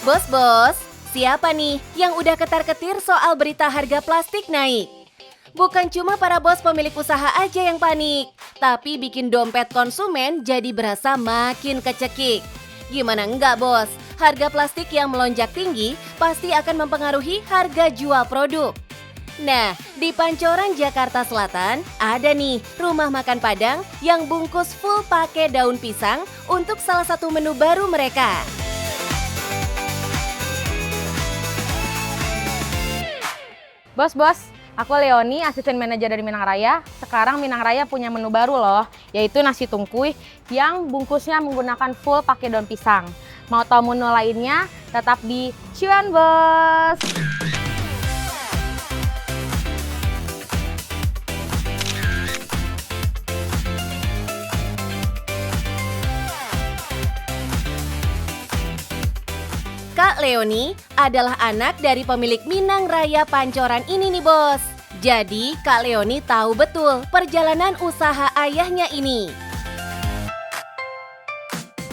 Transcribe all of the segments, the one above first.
Bos, siapa nih yang udah ketar-ketir soal berita harga plastik naik? Bukan cuma para bos pemilik usaha aja yang panik, tapi bikin dompet konsumen jadi berasa makin kecekik. Gimana enggak bos, harga plastik yang melonjak tinggi pasti akan mempengaruhi harga jual produk. Nah, di Pancoran, Jakarta Selatan, ada nih rumah makan Padang yang bungkus full pakai daun pisang untuk salah satu menu baru mereka. Bos, aku Leoni, asisten manajer dari Minang Raya. Sekarang Minang Raya punya menu baru loh, yaitu nasi tungkuy yang bungkusnya menggunakan full pakai daun pisang. Mau tahu menu lainnya? Tetap di Cuan Bos! Kak Leoni adalah anak dari pemilik Minang Raya Pancoran ini nih bos. Jadi Kak Leoni tahu betul perjalanan usaha ayahnya ini.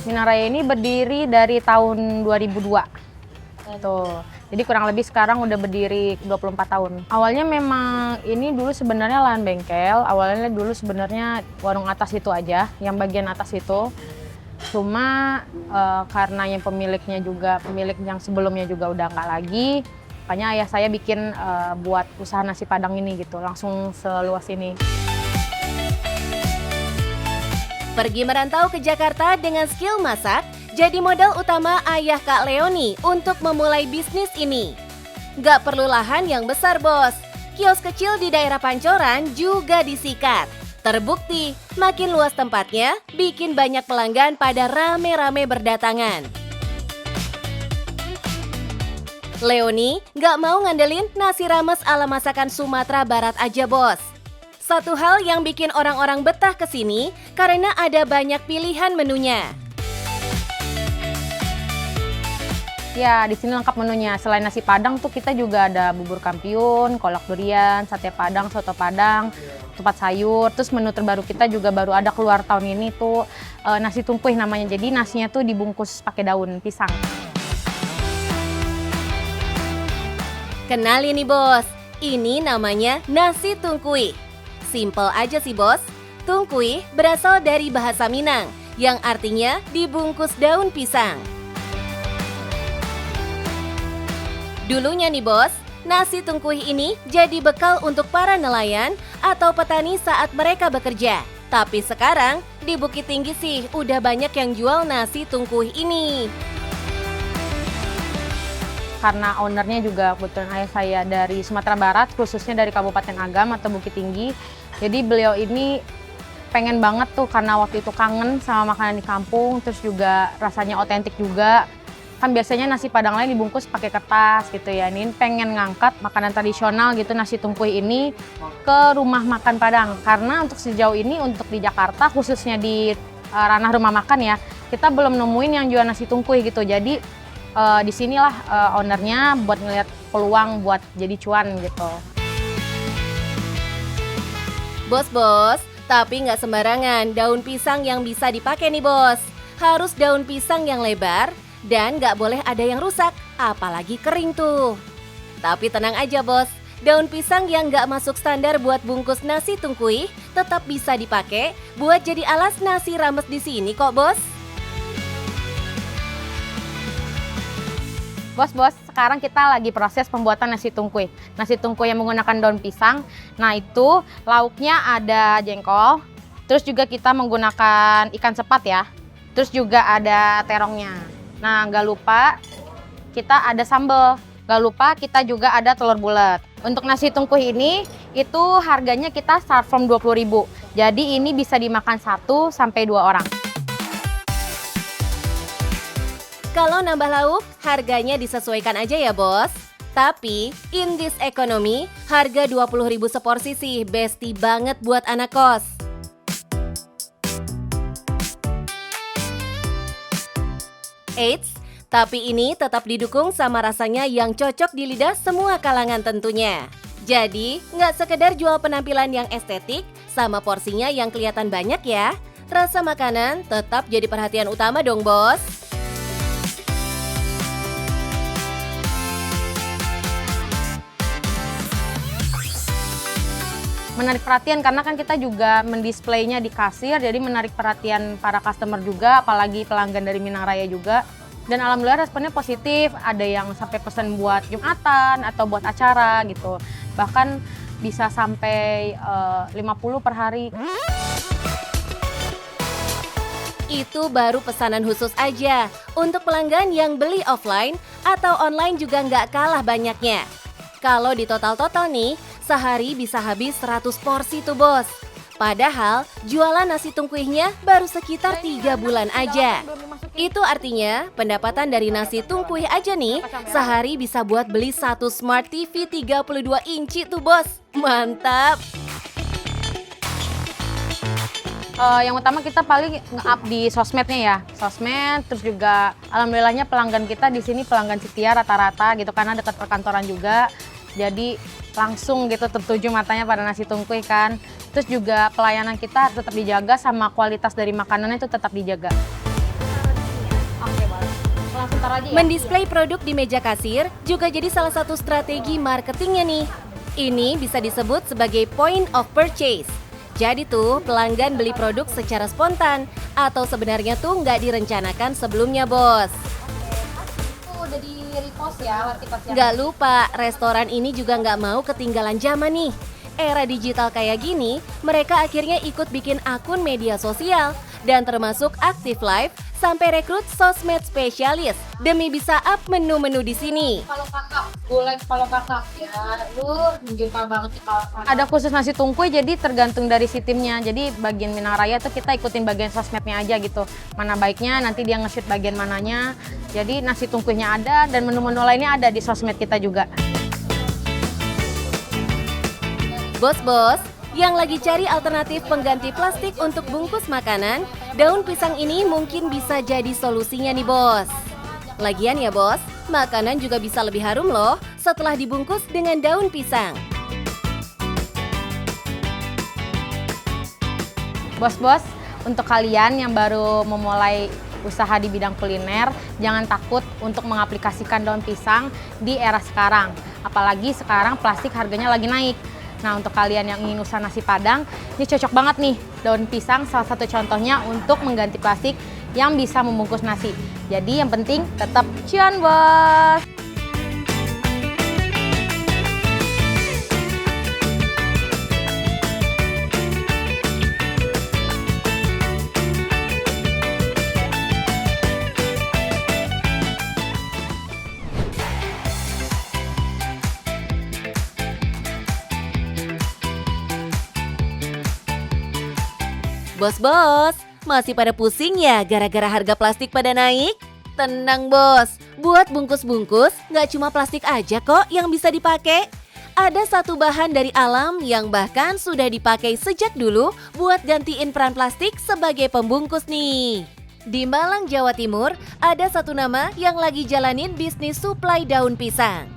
Minang Raya ini berdiri dari tahun 2002. Tuh. Jadi kurang lebih sekarang udah berdiri 24 tahun. Awalnya memang ini dulu sebenarnya lahan bengkel. Awalnya dulu sebenarnya warung atas itu aja, yang bagian atas itu. Cuma karena yang pemilik yang sebelumnya juga udah nggak lagi, makanya ayah saya bikin buat usaha nasi Padang ini gitu, langsung seluas ini. Pergi merantau ke Jakarta dengan skill masak, jadi modal utama ayah Kak Leoni untuk memulai bisnis ini. Gak perlu lahan yang besar bos, kios kecil di daerah Pancoran juga disikat. Terbukti, makin luas tempatnya, bikin banyak pelanggan pada rame-rame berdatangan. Leoni gak mau ngandelin nasi rames ala masakan Sumatera Barat aja bos. Satu hal yang bikin orang-orang betah kesini karena ada banyak pilihan menunya. Ya, di sini lengkap menunya. Selain nasi Padang tuh kita juga ada bubur kampiun, kolak durian, sate Padang, soto Padang, tupat sayur. Terus menu terbaru kita juga baru ada keluar tahun ini tuh nasi tungkuy namanya. Jadi nasinya tuh dibungkus pakai daun pisang. Kenalin nih bos, ini namanya nasi tungkuy. Simple aja sih bos. Tungkuy berasal dari bahasa Minang yang artinya dibungkus daun pisang. Dulunya nih bos, nasi tungkuy ini jadi bekal untuk para nelayan atau petani saat mereka bekerja. Tapi sekarang di Bukit Tinggi sih udah banyak yang jual nasi tungkuy ini. Karena ownernya juga kebetulan ayah saya dari Sumatera Barat, khususnya dari Kabupaten Agam atau Bukit Tinggi. Jadi beliau ini pengen banget tuh karena waktu itu kangen sama makanan di kampung, terus juga rasanya otentik juga. Kan biasanya nasi Padang lain dibungkus pakai kertas gitu ya. Ini pengen ngangkat makanan tradisional gitu, nasi tungkuy ini ke rumah makan Padang. Karena untuk sejauh ini untuk di Jakarta khususnya di ranah rumah makan ya, kita belum nemuin yang jual nasi tungkuy gitu. Jadi di sinilah ownernya buat ngeliat peluang buat jadi cuan gitu. Bos, tapi nggak sembarangan daun pisang yang bisa dipakai nih bos. Harus daun pisang yang lebar, dan nggak boleh ada yang rusak, apalagi kering tuh. Tapi tenang aja bos, daun pisang yang nggak masuk standar buat bungkus nasi tungkuy tetap bisa dipakai buat jadi alas nasi rames di sini kok bos. Bos, sekarang kita lagi proses pembuatan nasi tungkuy. Nasi tungkuy yang menggunakan daun pisang. Nah itu lauknya ada jengkol, terus juga kita menggunakan ikan sepat ya. Terus juga ada terongnya. Nah, nggak lupa kita ada sambal. Nggak lupa kita juga ada telur bulat. Untuk nasi tungkuy ini, itu harganya kita start from 20.000. Jadi ini bisa dimakan 1 sampai 2 orang. Kalau nambah lauk, harganya disesuaikan aja ya bos. Tapi, in this economy, harga 20.000 seporsi sih besti banget buat anak kos. Eits, tapi ini tetap didukung sama rasanya yang cocok di lidah semua kalangan tentunya. Jadi, nggak sekedar jual penampilan yang estetik, sama porsinya yang kelihatan banyak ya. Rasa makanan tetap jadi perhatian utama dong bos. menarik perhatian karena kan kita juga mendisplaynya di kasir, jadi menarik perhatian para customer juga, apalagi pelanggan dari Minang Raya juga. Dan alhamdulillah responnya positif, ada yang sampai pesan buat Jumatan atau buat acara gitu. Bahkan bisa sampai 50 per hari. Itu baru pesanan khusus aja. Untuk pelanggan yang beli offline atau online juga nggak kalah banyaknya. Kalau di total-total nih, sehari bisa habis 100 porsi tuh bos. Padahal jualan nasi tungkuihnya baru sekitar 3 bulan aja. Itu artinya pendapatan dari nasi tungkuih aja nih, sehari bisa buat beli satu Smart TV 32 inci tuh bos. Mantap! Yang utama kita paling nge-up di sosmednya ya, sosmed, terus juga alhamdulillahnya pelanggan kita di sini pelanggan setia rata-rata gitu karena dekat perkantoran juga, jadi langsung gitu tertuju matanya pada nasi tungkuih kan. Terus juga pelayanan kita tetap dijaga sama kualitas dari makanannya itu tetap dijaga. Oke, boleh. Langsung taruh aja ya. Mendisplay produk di meja kasir juga jadi salah satu strategi marketingnya nih. Ini bisa disebut sebagai point of purchase. Jadi tuh pelanggan beli produk secara spontan atau sebenarnya tuh nggak direncanakan sebelumnya bos. Udah di repost ya, Nggak lupa, restoran ini juga nggak mau ketinggalan zaman nih. Era digital kayak gini, mereka akhirnya ikut bikin akun media sosial dan termasuk aktif live sampai rekrut sosmed spesialis demi bisa up menu-menu di sini. Kalau kakak, golek kalau kakak ya, lu jumpa banget sih kalau ada khusus nasi tungkuih jadi tergantung dari si timnya. Jadi bagian Minang Raya tuh kita ikutin bagian sosmednya aja gitu. Mana baiknya nanti dia nge-shoot bagian mananya. Jadi nasi tungkuihnya ada dan menu-menu lainnya ada di sosmed kita juga. Bos-bos, yang lagi cari alternatif pengganti plastik untuk bungkus makanan, daun pisang ini mungkin bisa jadi solusinya nih bos. Lagian ya bos, makanan juga bisa lebih harum loh setelah dibungkus dengan daun pisang. Bos-bos, untuk kalian yang baru memulai usaha di bidang kuliner, jangan takut untuk mengaplikasikan daun pisang di era sekarang. Apalagi sekarang plastik harganya lagi naik. Nah, untuk kalian yang ingin usaha nasi Padang, ini cocok banget nih. Daun pisang salah satu contohnya untuk mengganti plastik yang bisa membungkus nasi. Jadi yang penting tetap cuan bos! Bos-bos, masih pada pusing ya gara-gara harga plastik pada naik? Tenang bos, buat bungkus-bungkus nggak cuma plastik aja kok yang bisa dipakai. Ada satu bahan dari alam yang bahkan sudah dipakai sejak dulu buat gantiin peran plastik sebagai pembungkus nih. Di Malang, Jawa Timur, ada satu nama yang lagi jalanin bisnis suplai daun pisang.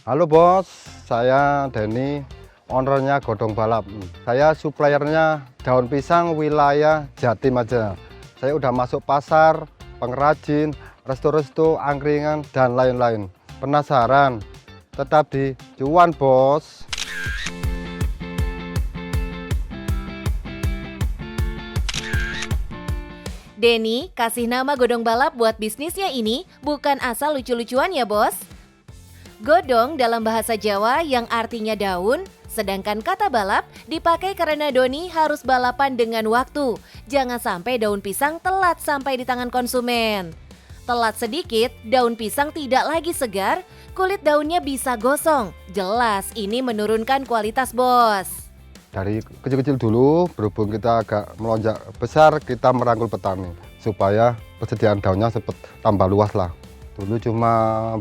Halo bos, saya Denny, ownernya Godong Balap. Saya suppliernya daun pisang wilayah Jatim aja. Saya udah masuk pasar, pengrajin, resto-resto, angkringan, dan lain-lain. Penasaran? Tetap di cuan bos. Denny kasih nama Godong Balap buat bisnisnya ini bukan asal lucu-lucuan ya bos. Godong dalam bahasa Jawa yang artinya daun, sedangkan kata balap dipakai karena Doni harus balapan dengan waktu. Jangan sampai daun pisang telat sampai di tangan konsumen. Telat sedikit, daun pisang tidak lagi segar, kulit daunnya bisa gosong. Jelas ini menurunkan kualitas bos. Dari kecil-kecil dulu, berhubung kita agak melonjak besar, kita merangkul petani supaya persediaan daunnya cepat tambah luas lah. Dulu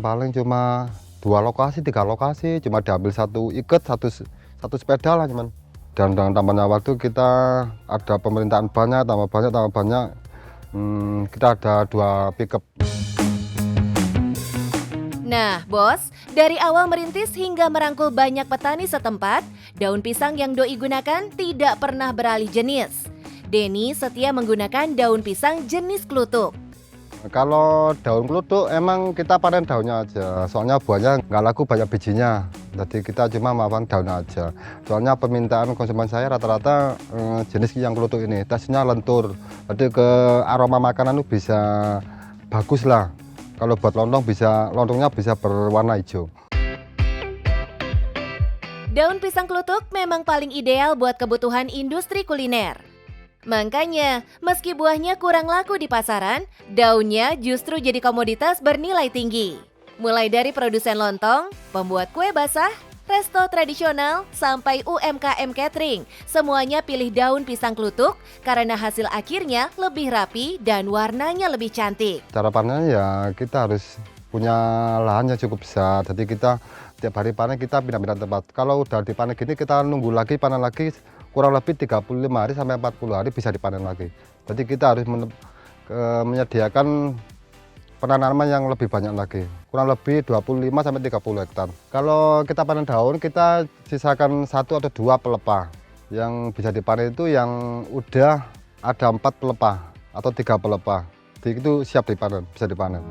paling cuma 2 lokasi, 3 lokasi, cuma diambil satu ikat, satu sepeda lah cuman. Dan dengan tambahnya waktu kita ada pemerintahan banyak, tambah banyak, kita ada 2 pickup. Nah bos, dari awal merintis hingga merangkul banyak petani setempat, daun pisang yang Doi gunakan tidak pernah beralih jenis. Denny setia menggunakan daun pisang jenis klutuk. Kalau daun kluthuk emang kita panen daunnya aja, soalnya buahnya nggak laku banyak bijinya. Jadi kita cuma makan daunnya aja. Soalnya permintaan konsumen saya rata-rata jenis yang kluthuk ini, teksturnya lentur. Jadi ke aroma makanan itu bisa bagus lah. Kalau buat lontong lontongnya bisa berwarna hijau. Daun pisang kluthuk memang paling ideal buat kebutuhan industri kuliner. Makanya, meski buahnya kurang laku di pasaran, daunnya justru jadi komoditas bernilai tinggi. Mulai dari produsen lontong, pembuat kue basah, resto tradisional, sampai UMKM catering, semuanya pilih daun pisang kluthuk karena hasil akhirnya lebih rapi dan warnanya lebih cantik. Cara panennya ya kita harus punya lahan yang cukup besar, jadi kita tiap hari panen kita pindah-pindah tempat. Kalau udah dipanen gini kita nunggu lagi, panen lagi, kurang lebih 35 hari sampai 40 hari bisa dipanen lagi. Jadi kita harus menyediakan penanaman yang lebih banyak lagi, kurang lebih 25 sampai 30 hektar. Kalau kita panen daun, kita sisakan 1 atau 2 pelepah. Yang bisa dipanen itu yang udah ada 4 pelepah atau 3 pelepah. Jadi itu siap dipanen, bisa dipanen.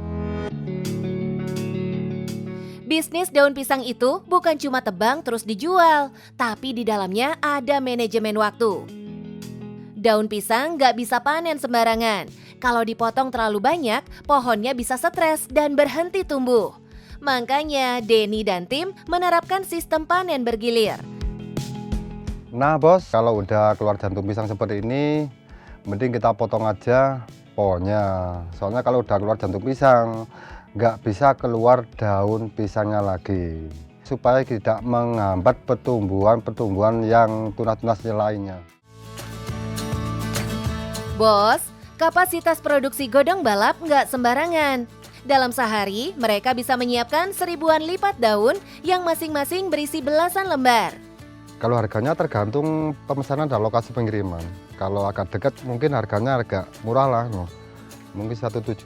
Bisnis daun pisang itu bukan cuma tebang terus dijual, tapi di dalamnya ada manajemen waktu. Daun pisang nggak bisa panen sembarangan. Kalau dipotong terlalu banyak, pohonnya bisa stres dan berhenti tumbuh. Makanya Denny dan tim menerapkan sistem panen bergilir. Nah bos, kalau udah keluar jantung pisang seperti ini, mending kita potong aja pohonnya. Soalnya kalau udah keluar jantung pisang, nggak bisa keluar daun pisangnya lagi, supaya tidak menghambat pertumbuhan yang tunas-tunas lainnya. Bos, kapasitas produksi godong balap nggak sembarangan. Dalam sehari, mereka bisa menyiapkan 1000-an lipat daun yang masing-masing berisi belasan lembar. Kalau harganya tergantung pemesanan dan lokasi pengiriman. Kalau agak dekat mungkin harganya agak murah lah. Mungkin 175,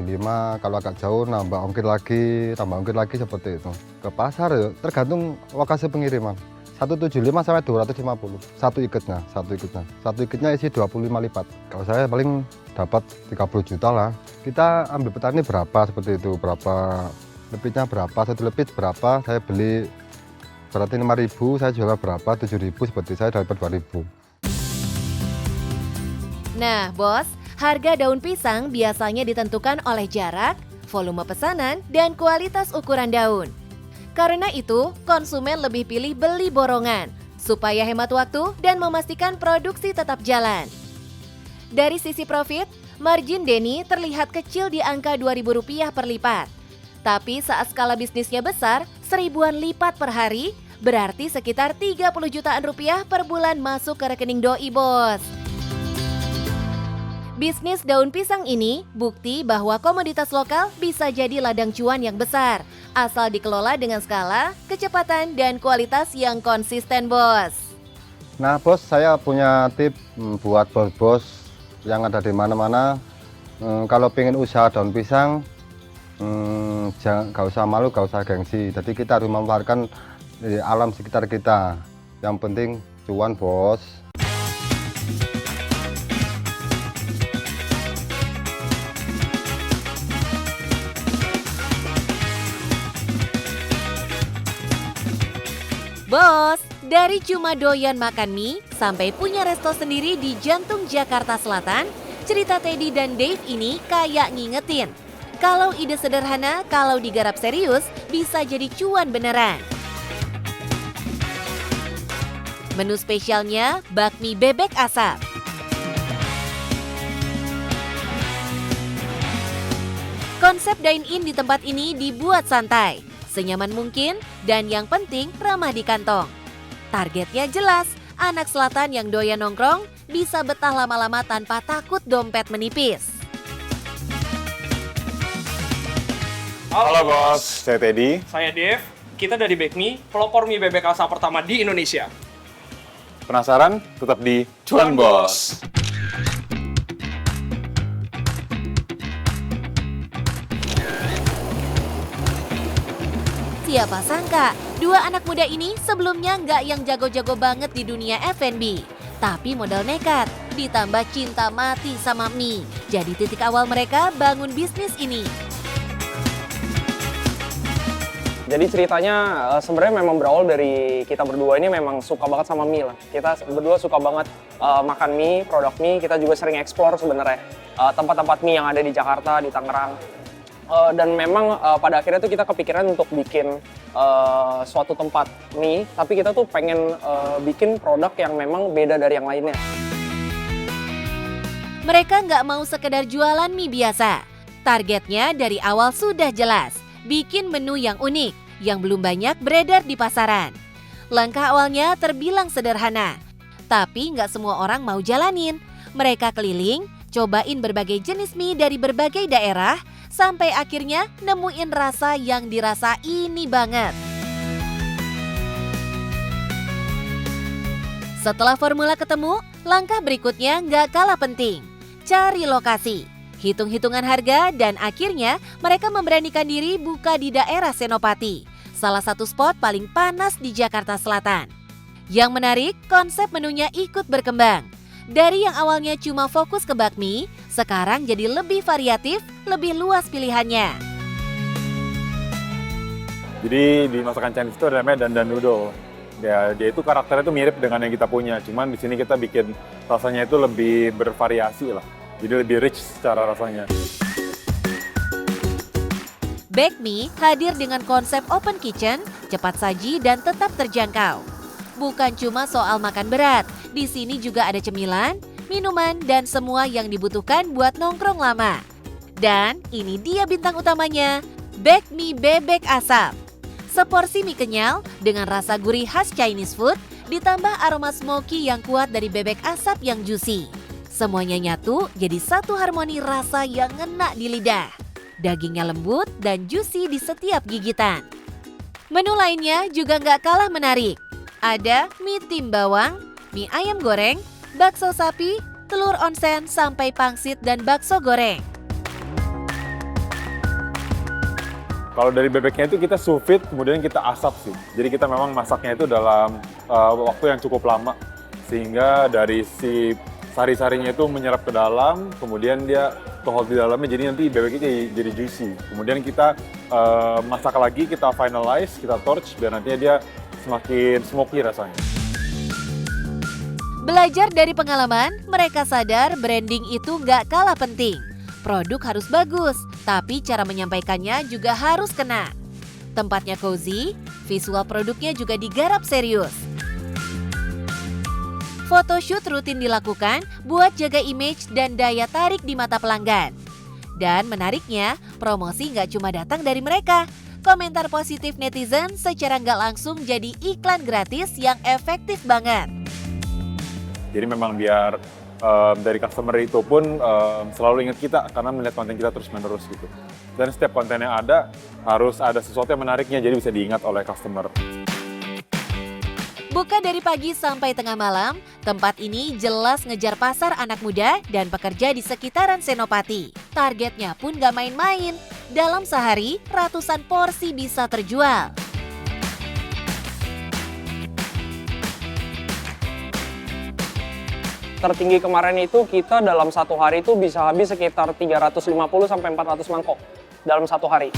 kalau agak jauh nambah ongkir lagi seperti itu. Ke pasar ya tergantung lokasi pengiriman. 175 sampai 250 satu ikatnya isi 25 lipat. Kalau saya paling dapat 30 juta lah. Kita ambil petani berapa seperti itu, berapa lebihnya berapa, satu lebih berapa, saya beli berarti 5.000, saya jual berapa, 7.000, seperti saya dapat 2.000. Nah bos, harga daun pisang biasanya ditentukan oleh jarak, volume pesanan, dan kualitas ukuran daun. Karena itu, konsumen lebih pilih beli borongan, supaya hemat waktu dan memastikan produksi tetap jalan. Dari sisi profit, margin Denny terlihat kecil di angka Rp2.000 per lipat. Tapi saat skala bisnisnya besar, 1000-an lipat per hari, berarti sekitar 30 jutaan rupiah per bulan masuk ke rekening doi bos. Bisnis daun pisang ini bukti bahwa komoditas lokal bisa jadi ladang cuan yang besar, asal dikelola dengan skala, kecepatan, dan kualitas yang konsisten, bos. Nah, bos, saya punya tip buat bos-bos yang ada di mana-mana. Kalau pengen usaha daun pisang, gak usah malu, gak usah gengsi. Jadi kita harus memanfaatkan alam sekitar kita. Yang penting cuan, bos. Bos, dari cuma doyan makan mie sampai punya resto sendiri di jantung Jakarta Selatan, cerita Teddy dan Dave ini kayak ngingetin. Kalau ide sederhana, kalau digarap serius, bisa jadi cuan beneran. Menu spesialnya bakmi bebek asap. Konsep dine-in di tempat ini dibuat santai, senyaman mungkin, dan yang penting ramah di kantong. Targetnya jelas, anak selatan yang doyan nongkrong bisa betah lama-lama tanpa takut dompet menipis. Halo bos, saya Teddy. Saya Dev, kita dari Bakmi, pelopor mie bebek asap pertama di Indonesia. Penasaran? Tetap di Cuan Bos. Siapa sangka, dua anak muda ini sebelumnya nggak yang jago-jago banget di dunia F&B. Tapi modal nekat, ditambah cinta mati sama mie. Jadi titik awal mereka bangun bisnis ini. Jadi ceritanya sebenarnya memang berawal dari kita berdua ini memang suka banget sama mie lah. Kita berdua suka banget makan mie, produk mie. Kita juga sering explore sebenarnya tempat-tempat mie yang ada di Jakarta, di Tangerang. Dan memang pada akhirnya tuh kita kepikiran untuk bikin suatu tempat mie, tapi kita tuh pengen bikin produk yang memang beda dari yang lainnya. Mereka nggak mau sekedar jualan mie biasa. Targetnya dari awal sudah jelas, bikin menu yang unik, yang belum banyak beredar di pasaran. Langkah awalnya terbilang sederhana, tapi nggak semua orang mau jalanin. Mereka keliling, cobain berbagai jenis mie dari berbagai daerah, sampai akhirnya nemuin rasa yang dirasa ini banget. Setelah formula ketemu, langkah berikutnya nggak kalah penting. Cari lokasi, hitung-hitungan harga, dan akhirnya mereka memberanikan diri buka di daerah Senopati, salah satu spot paling panas di Jakarta Selatan. Yang menarik, konsep menunya ikut berkembang. Dari yang awalnya cuma fokus ke bakmi, sekarang jadi lebih variatif, lebih luas pilihannya. Jadi di masakan Chinese itu ada namanya dandan noodle. Dia itu karakternya itu mirip dengan yang kita punya, cuman di sini kita bikin rasanya itu lebih bervariasi lah. Jadi lebih rich secara rasanya. Bakmi hadir dengan konsep open kitchen, cepat saji dan tetap terjangkau. Bukan cuma soal makan berat, di sini juga ada cemilan, minuman, dan semua yang dibutuhkan buat nongkrong lama. Dan ini dia bintang utamanya, bakmi bebek asap. Seporsi mie kenyal dengan rasa gurih khas Chinese food, ditambah aroma smoky yang kuat dari bebek asap yang juicy. Semuanya nyatu jadi satu harmoni rasa yang ngena di lidah. Dagingnya lembut dan juicy di setiap gigitan. Menu lainnya juga nggak kalah menarik. Ada mie tim bawang, mie ayam goreng, bakso sapi, telur onsen, sampai pangsit dan bakso goreng. Kalau dari bebeknya itu kita sous vide, kemudian kita asap sih. Jadi kita memang masaknya itu dalam waktu yang cukup lama. Sehingga dari si sari-sarinya itu menyerap ke dalam, kemudian dia tohol di dalamnya, jadi nanti bebeknya jadi juicy. Kemudian kita masak lagi, kita finalize, kita torch, biar nantinya dia semakin smoky rasanya. Belajar dari pengalaman, mereka sadar branding itu nggak kalah penting. Produk harus bagus, tapi cara menyampaikannya juga harus kena. Tempatnya cozy, visual produknya juga digarap serius. Photoshoot rutin dilakukan buat jaga image dan daya tarik di mata pelanggan. Dan menariknya, promosi nggak cuma datang dari mereka. Komentar positif netizen secara nggak langsung jadi iklan gratis yang efektif banget. Jadi memang biar dari customer itu pun selalu ingat kita karena melihat konten kita terus-menerus gitu. Dan setiap konten yang ada harus ada sesuatu yang menariknya, jadi bisa diingat oleh customer. Buka dari pagi sampai tengah malam, tempat ini jelas ngejar pasar anak muda dan pekerja di sekitaran Senopati. Targetnya pun gak main-main. Dalam sehari, ratusan porsi bisa terjual. Tertinggi kemarin itu kita dalam satu hari itu bisa habis sekitar 350 sampai 400 mangkok dalam satu hari.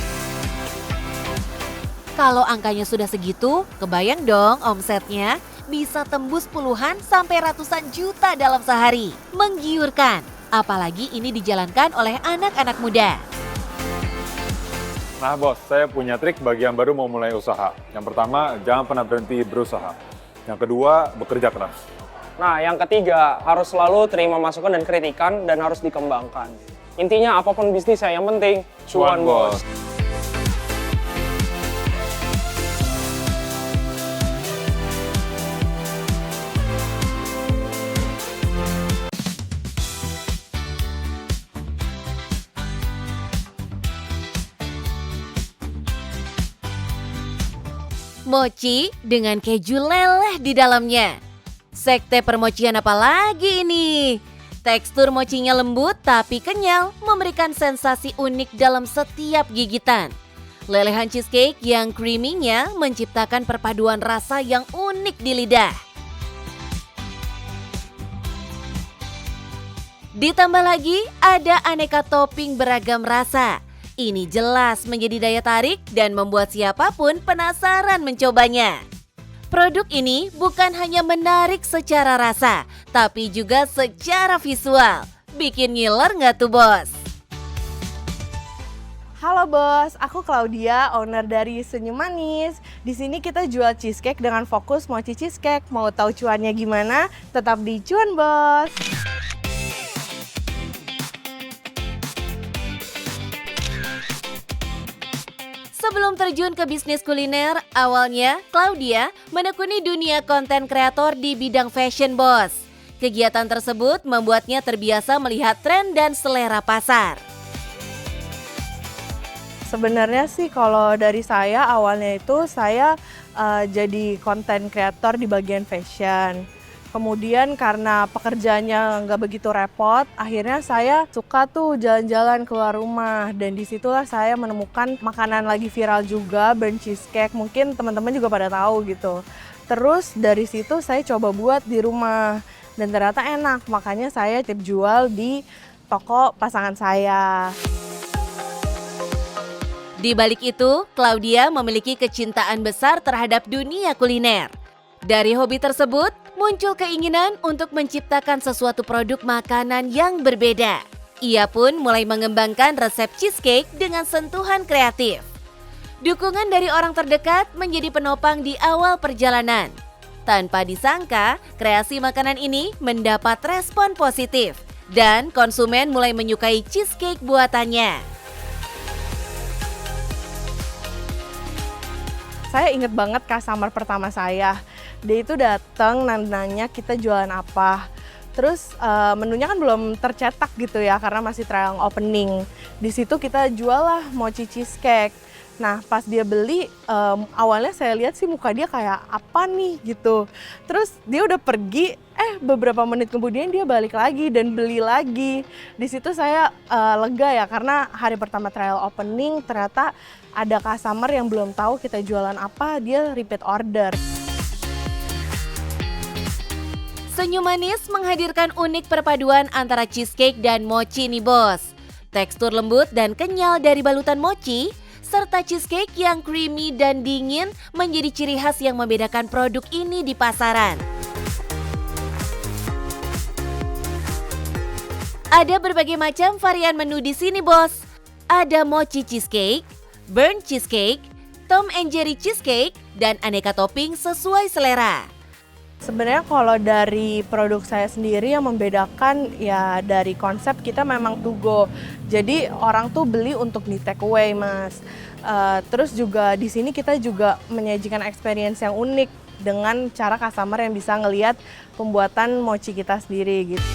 Kalau angkanya sudah segitu, kebayang dong omsetnya bisa tembus puluhan sampai ratusan juta dalam sehari. Menggiurkan, apalagi ini dijalankan oleh anak-anak muda. Nah bos, saya punya trik bagi yang baru mau mulai usaha. Yang pertama, jangan pernah berhenti berusaha. Yang kedua, bekerja keras. Nah, yang ketiga, harus selalu terima masukan dan kritikan dan harus dikembangkan. Intinya apapun bisnisnya, yang penting cuan bos. Mochi dengan keju leleh di dalamnya. Sekte permochian apa lagi ini? Tekstur mochinya lembut tapi kenyal, memberikan sensasi unik dalam setiap gigitan. Lelehan cheesecake yang creamy-nya menciptakan perpaduan rasa yang unik di lidah. Ditambah lagi ada aneka topping beragam rasa. Ini jelas menjadi daya tarik dan membuat siapapun penasaran mencobanya. Produk ini bukan hanya menarik secara rasa, tapi juga secara visual. Bikin ngiler nggak tuh bos? Halo bos, aku Claudia, owner dari Senyum Manis. Di sini kita jual cheesecake dengan fokus mochi cheesecake. Mau tahu cuannya gimana? Tetap di Cuan Bos. Sebelum terjun ke bisnis kuliner, awalnya Claudia menekuni dunia konten kreator di bidang fashion bos. Kegiatan tersebut membuatnya terbiasa melihat tren dan selera pasar. Sebenarnya sih kalau dari saya awalnya itu saya jadi konten kreator di bagian fashion. Kemudian karena pekerjaannya nggak begitu repot, akhirnya saya suka tuh jalan-jalan keluar rumah. Dan disitulah saya menemukan makanan lagi viral juga, burnt cheesecake. Mungkin teman-teman juga pada tahu gitu. Terus dari situ saya coba buat di rumah. Dan ternyata enak, makanya saya titip jual di toko pasangan saya. Di balik itu, Claudia memiliki kecintaan besar terhadap dunia kuliner. Dari hobi tersebut, muncul keinginan untuk menciptakan sesuatu produk makanan yang berbeda. Ia pun mulai mengembangkan resep cheesecake dengan sentuhan kreatif. Dukungan dari orang terdekat menjadi penopang di awal perjalanan. Tanpa disangka, kreasi makanan ini mendapat respon positif dan konsumen mulai menyukai cheesecake buatannya. Saya inget banget customer pertama saya. Dia itu datang nanya kita jualan apa. Terus menunya kan belum tercetak gitu ya karena masih trial opening. Di situ kita jual lah mochi cheesecake. Nah pas dia beli awalnya saya lihat sih muka dia kayak apa nih gitu. Terus dia udah pergi, beberapa menit kemudian dia balik lagi dan beli lagi. Di situ saya lega ya karena hari pertama trial opening ternyata ada customer yang belum tahu kita jualan apa, dia repeat order. Senyum Manis menghadirkan unik perpaduan antara cheesecake dan mochi nih bos. Tekstur lembut dan kenyal dari balutan mochi, serta cheesecake yang creamy dan dingin menjadi ciri khas yang membedakan produk ini di pasaran. Ada berbagai macam varian menu di sini bos. Ada mochi cheesecake, burnt cheesecake, Tom and Jerry cheesecake, dan aneka topping sesuai selera. Sebenarnya kalau dari produk saya sendiri yang membedakan ya dari konsep kita memang to go. Jadi orang tuh beli untuk di take away mas. Terus juga di sini kita juga menyajikan experience yang unik dengan cara customer yang bisa ngelihat pembuatan mochi kita sendiri gitu.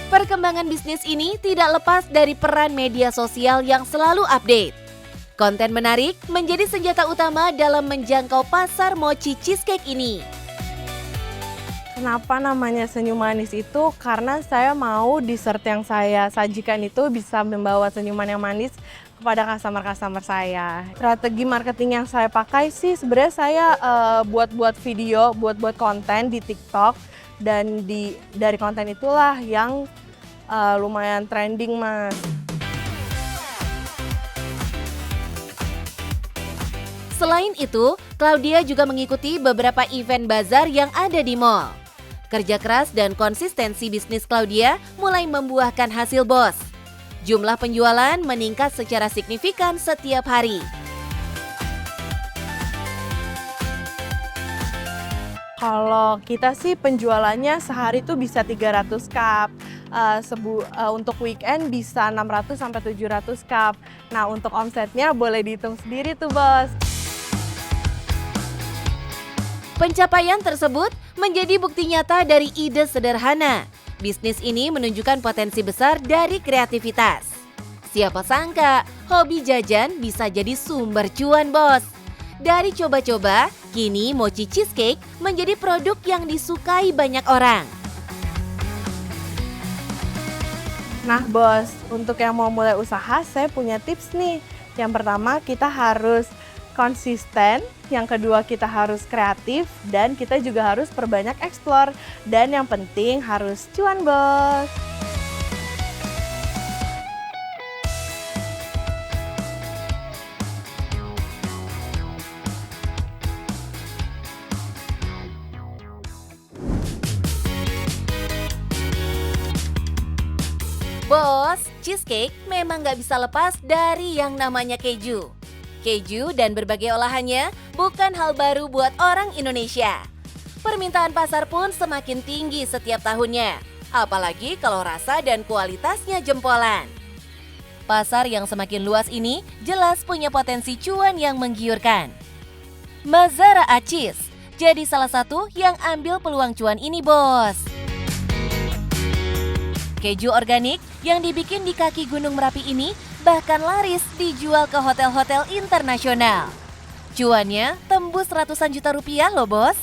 Perkembangan bisnis ini tidak lepas dari peran media sosial yang selalu update. Konten menarik menjadi senjata utama dalam menjangkau pasar mochi cheesecake ini. Kenapa namanya Senyum Manis itu? Karena saya mau dessert yang saya sajikan itu bisa membawa senyuman yang manis kepada customer-customer saya. Strategi marketing yang saya pakai sih sebenarnya saya buat video, buat konten di TikTok dan dari konten itulah yang lumayan trending mas. Selain itu, Claudia juga mengikuti beberapa event bazar yang ada di mall. Kerja keras dan konsistensi bisnis Claudia mulai membuahkan hasil bos. Jumlah penjualan meningkat secara signifikan setiap hari. Kalau kita sih penjualannya sehari tuh bisa 300 cup. Untuk weekend bisa 600 sampai 700 cup. Nah, untuk omsetnya boleh dihitung sendiri tuh, Bos. Pencapaian tersebut menjadi bukti nyata dari ide sederhana. Bisnis ini menunjukkan potensi besar dari kreativitas. Siapa sangka, hobi jajan bisa jadi sumber cuan, bos. Dari coba-coba, kini mochi cheesecake menjadi produk yang disukai banyak orang. Nah, Bos, untuk yang mau mulai usaha, saya punya tips nih. Yang pertama, kita harus konsisten, yang kedua kita harus kreatif, dan kita juga harus perbanyak eksplor. Dan yang penting harus cuan, Bos. Bos, cheesecake memang nggak bisa lepas dari yang namanya keju. Keju dan berbagai olahannya bukan hal baru buat orang Indonesia. Permintaan pasar pun semakin tinggi setiap tahunnya, apalagi kalau rasa dan kualitasnya jempolan. Pasar yang semakin luas ini jelas punya potensi cuan yang menggiurkan. Mazara Cheese jadi salah satu yang ambil peluang cuan ini, Bos. Keju organik yang dibikin di kaki Gunung Merapi ini bahkan laris dijual ke hotel-hotel internasional. Cuannya tembus ratusan juta rupiah loh, Bos.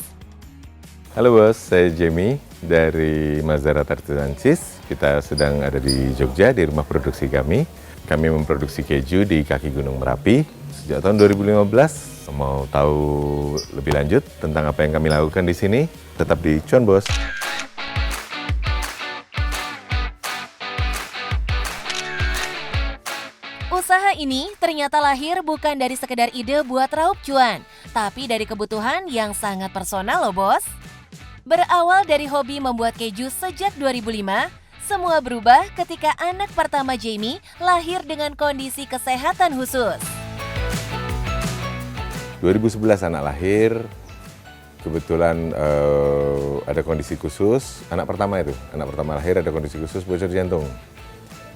Halo Bos, saya Jamie dari Mazara Artisan Cheese. Kita sedang ada di Jogja, di rumah produksi kami. Kami memproduksi keju di kaki Gunung Merapi sejak tahun 2015. Mau tahu lebih lanjut tentang apa yang kami lakukan di sini? Tetap di Cuan Bos. Usaha ini ternyata lahir bukan dari sekedar ide buat raup cuan, tapi dari kebutuhan yang sangat personal loh, Bos. Berawal dari hobi membuat keju sejak 2005, semua berubah ketika anak pertama Jamie lahir dengan kondisi kesehatan khusus. 2011 anak lahir, kebetulan ada kondisi khusus. Anak pertama lahir ada kondisi khusus bocor jantung.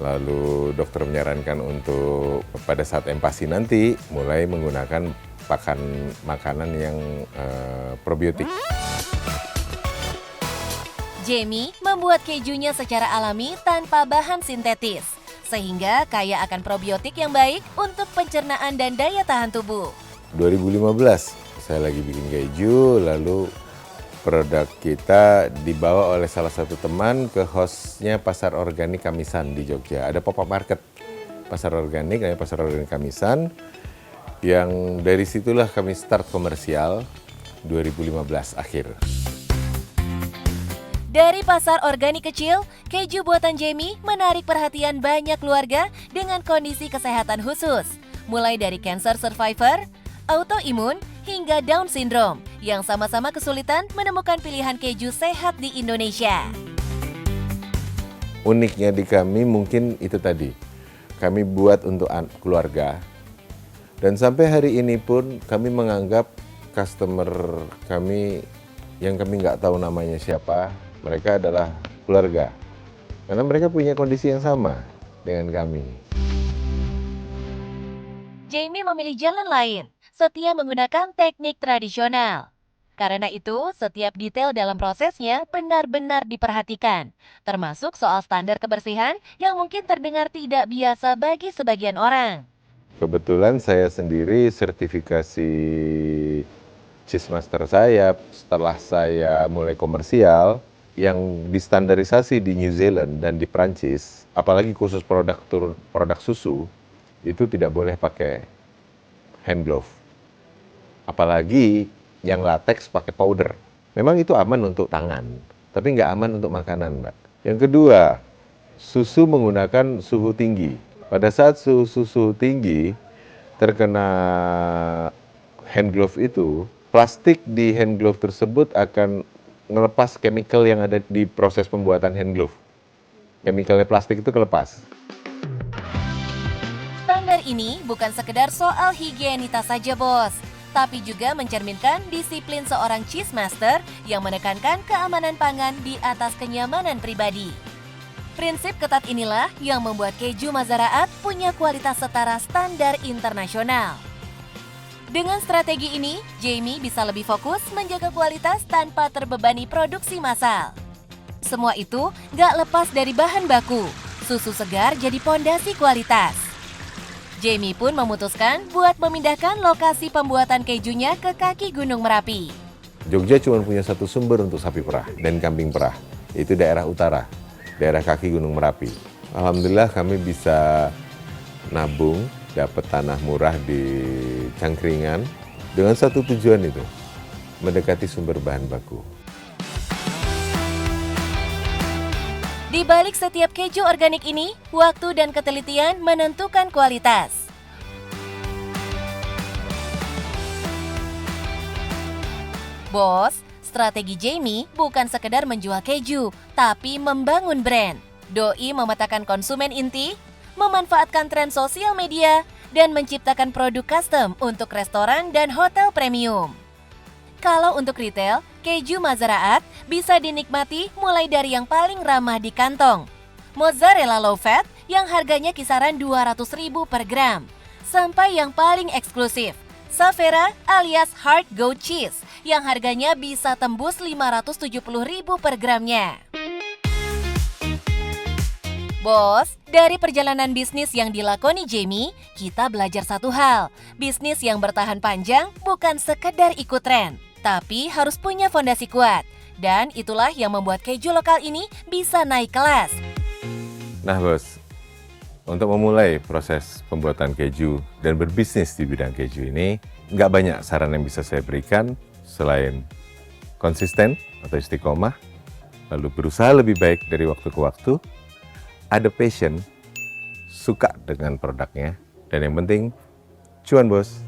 Lalu dokter menyarankan untuk pada saat empasi nanti mulai menggunakan makanan yang probiotik. Jamie membuat kejunya secara alami tanpa bahan sintetis, sehingga kaya akan probiotik yang baik untuk pencernaan dan daya tahan tubuh. 2015 saya lagi bikin keju, lalu produk kita dibawa oleh salah satu teman ke hostnya Pasar Organik Kamisan di Jogja. Ada pop-up market Pasar Organik, namanya Pasar Organik Kamisan, yang dari situlah kami start komersial 2015 akhir. Dari pasar organik kecil, keju buatan Jamie menarik perhatian banyak keluarga dengan kondisi kesehatan khusus, mulai dari cancer survivor, autoimun, hingga Down syndrome yang sama-sama kesulitan menemukan pilihan keju sehat di Indonesia. Uniknya di kami mungkin itu tadi, kami buat untuk keluarga, dan sampai hari ini pun kami menganggap customer kami yang kami nggak tahu namanya siapa, mereka adalah keluarga, karena mereka punya kondisi yang sama dengan kami. Jamie memilih jalan lain, setia menggunakan teknik tradisional. Karena itu, setiap detail dalam prosesnya benar-benar diperhatikan, termasuk soal standar kebersihan yang mungkin terdengar tidak biasa bagi sebagian orang. Kebetulan saya sendiri sertifikasi Cheese Master saya setelah saya mulai komersial, yang distandarisasi di New Zealand dan di Prancis, apalagi khusus produk susu, itu tidak boleh pakai hand glove. Apalagi yang latex pakai powder. Memang itu aman untuk tangan, tapi nggak aman untuk makanan, Mbak. Yang kedua, susu menggunakan suhu tinggi. Pada saat suhu tinggi terkena hand glove itu, plastik di hand glove tersebut akan ngelepas chemical yang ada di proses pembuatan hand glove. Chemicalnya plastik itu kelepas. Standar ini bukan sekedar soal higienitas saja, Bos, tapi juga mencerminkan disiplin seorang cheese master yang menekankan keamanan pangan di atas kenyamanan pribadi. Prinsip ketat inilah yang membuat keju Mazaraat punya kualitas setara standar internasional. Dengan strategi ini, Jamie bisa lebih fokus menjaga kualitas tanpa terbebani produksi massal. Semua itu gak lepas dari bahan baku. Susu segar jadi pondasi kualitas. Jamie pun memutuskan buat memindahkan lokasi pembuatan kejunya ke kaki Gunung Merapi. Jogja cuma punya satu sumber untuk sapi perah dan kambing perah, yaitu daerah utara, daerah kaki Gunung Merapi. Alhamdulillah kami bisa nabung dapat tanah murah di Cangkringan dengan satu tujuan itu, mendekati sumber bahan baku. Di balik setiap keju organik ini, waktu dan ketelitian menentukan kualitas. Bos, strategi Jamie bukan sekedar menjual keju, tapi membangun brand. Doi memetakan konsumen inti, memanfaatkan tren sosial media, dan menciptakan produk custom untuk restoran dan hotel premium. Kalau untuk retail, keju Mazaraat bisa dinikmati mulai dari yang paling ramah di kantong. Mozzarella low fat yang harganya kisaran 200.000 per gram, sampai yang paling eksklusif, Savera alias Hard Goat Cheese yang harganya bisa tembus 570.000 per gramnya. Bos, dari perjalanan bisnis yang dilakoni Jamie, kita belajar satu hal. Bisnis yang bertahan panjang bukan sekedar ikut tren, tapi harus punya fondasi kuat. Dan itulah yang membuat keju lokal ini bisa naik kelas. Nah bos, untuk memulai proses pembuatan keju dan berbisnis di bidang keju ini, nggak banyak saran yang bisa saya berikan selain konsisten atau istiqomah, lalu berusaha lebih baik dari waktu ke waktu, ada passion, suka dengan produknya, dan yang penting, cuan bos.